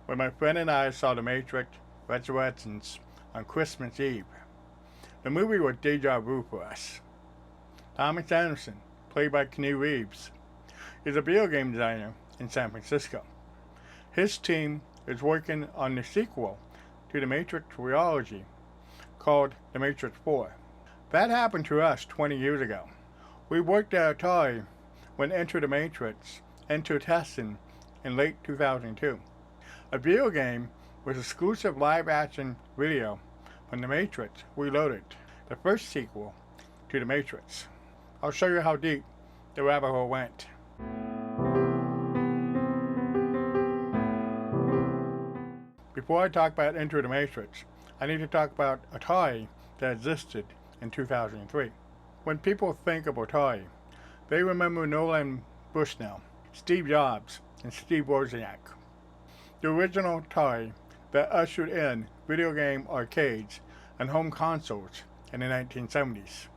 when my friend and I saw The Matrix Resurrections on Christmas Eve. The movie was deja vu for us. Thomas Anderson, played by Keanu Reeves, is a video game designer in San Francisco. His team is working on the sequel to The Matrix trilogy called The Matrix 4. That happened to us 20 years ago. We worked at Atari when Enter the Matrix entered testing in late 2002. A video game with exclusive live-action video from The Matrix Reloaded, the first sequel to The Matrix. I'll show you how deep the rabbit hole went. Before I talk about Enter the Matrix, I need to talk about Atari that existed in 2003. When people think of Atari, they remember Nolan Bushnell, Steve Jobs, and Steve Wozniak. The original Atari that ushered in video game arcades and home consoles in the 1970s.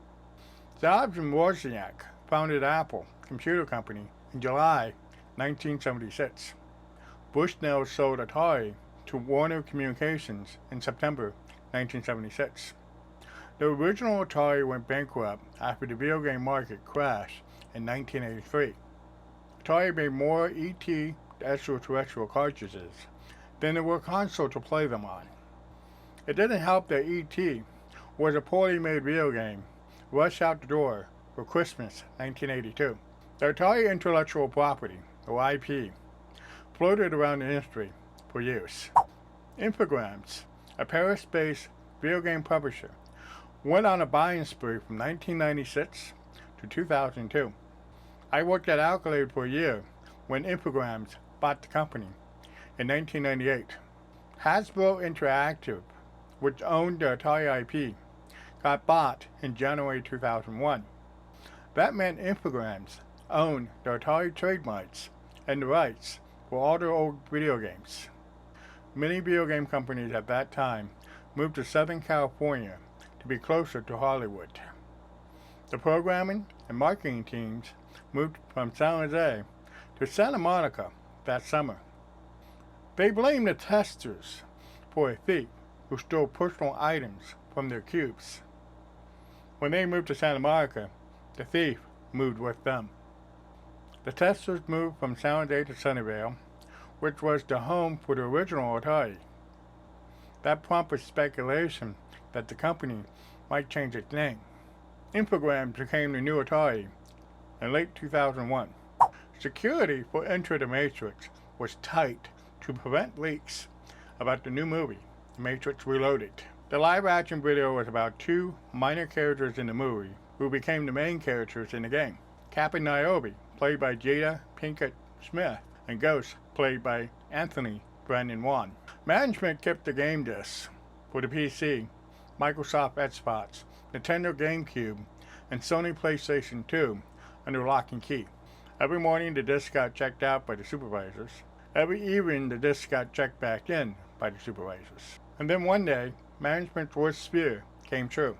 Jobs and Wozniak founded Apple Computer Company in July 1976. Bushnell sold Atari to Warner Communications in September 1976. The original Atari went bankrupt after the video game market crashed in 1983. Atari made more ET extraterrestrial cartridges than there were consoles to play them on. It didn't help that ET was a poorly made video game rushed out the door for Christmas 1982. The Atari intellectual property, or IP, floated around the industry for years. Infogrames, a Paris-based video game publisher, went on a buying spree from 1996 to 2002. I worked at Accolade for a year when Infogrames bought the company in 1998. Hasbro Interactive, which owned the Atari IP, got bought in January 2001. That meant Infogrames owned the Atari trademarks and the rights for all their old video games. Many video game companies at that time moved to Southern California to be closer to Hollywood. The programming and marketing teams moved from San Jose to Santa Monica that summer. They blamed the testers for a thief who stole personal items from their cubes. When they moved to Santa Monica, the thief moved with them. The testers moved from San Jose to Sunnyvale, which was the home for the original Atari. That prompted speculation that the company might change its name. Infogrames became the new Atari in late 2001. Security for Enter the Matrix was tight to prevent leaks about the new movie, The Matrix Reloaded. The live-action video was about two minor characters in the movie who became the main characters in the game. Cap and Niobe, played by Jada Pinkett Smith, and Ghost, played by Anthony Brandon Wan. Management kept the game discs for the PC, Microsoft Xbox, Nintendo GameCube, and Sony PlayStation 2 under lock and key. Every morning the disc got checked out by the supervisors. Every evening the disc got checked back in by the supervisors. And then one day, management's worst fear came true.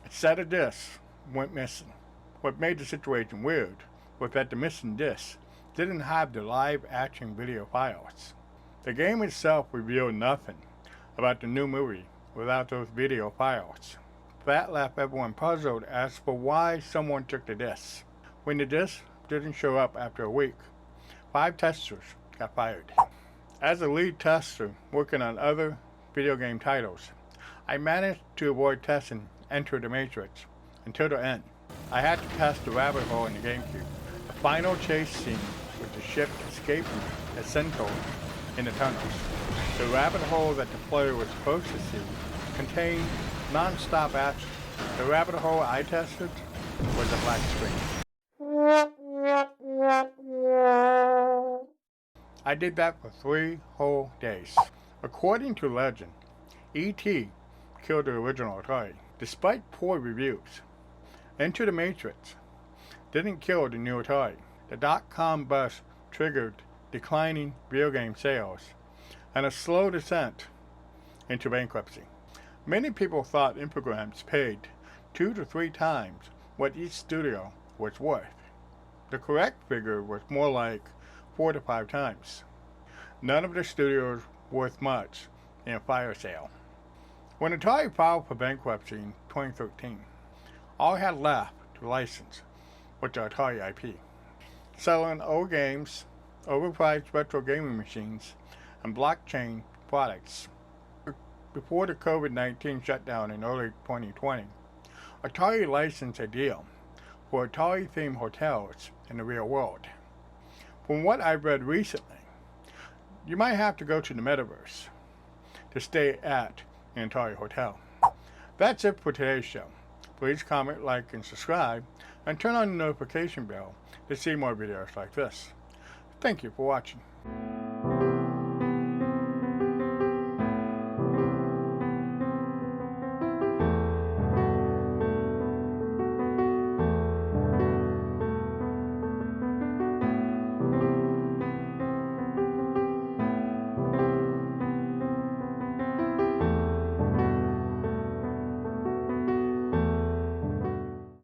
A set of discs went missing. What made the situation weird was that the missing discs didn't have the live-action video files. The game itself revealed nothing about the new movie without those video files. That left everyone puzzled as for why someone took the discs. When the discs didn't show up after a week, 5 testers got fired. As a lead tester working on other video game titles, I managed to avoid testing Enter the Matrix until the end. I had to test the rabbit hole in the GameCube, the final chase scene with the ship escaping a centaur in the tunnels. The rabbit hole that the player was supposed to see contained non-stop action. The rabbit hole I tested was a black screen. I did that for 3 whole days. According to legend, E.T. killed the original Atari, despite poor reviews. Enter the Matrix didn't kill the new Atari. The dot-com bust triggered declining video game sales and a slow descent into bankruptcy. Many people thought Infogrames paid 2 to 3 times what each studio was worth. The correct figure was more like 4 to 5 times. None of the studios worth much in a fire sale. When Atari filed for bankruptcy in 2013, all it had left to license was the Atari IP, selling old games, overpriced retro gaming machines, and blockchain products. Before the COVID-19 shutdown in early 2020, Atari licensed a deal for Atari-themed hotels in the real world. From what I've read recently, you might have to go to the metaverse to stay at an Atari hotel. That's it for today's show. Please comment, like, and subscribe, and turn on the notification bell to see more videos like this. Thank you for watching.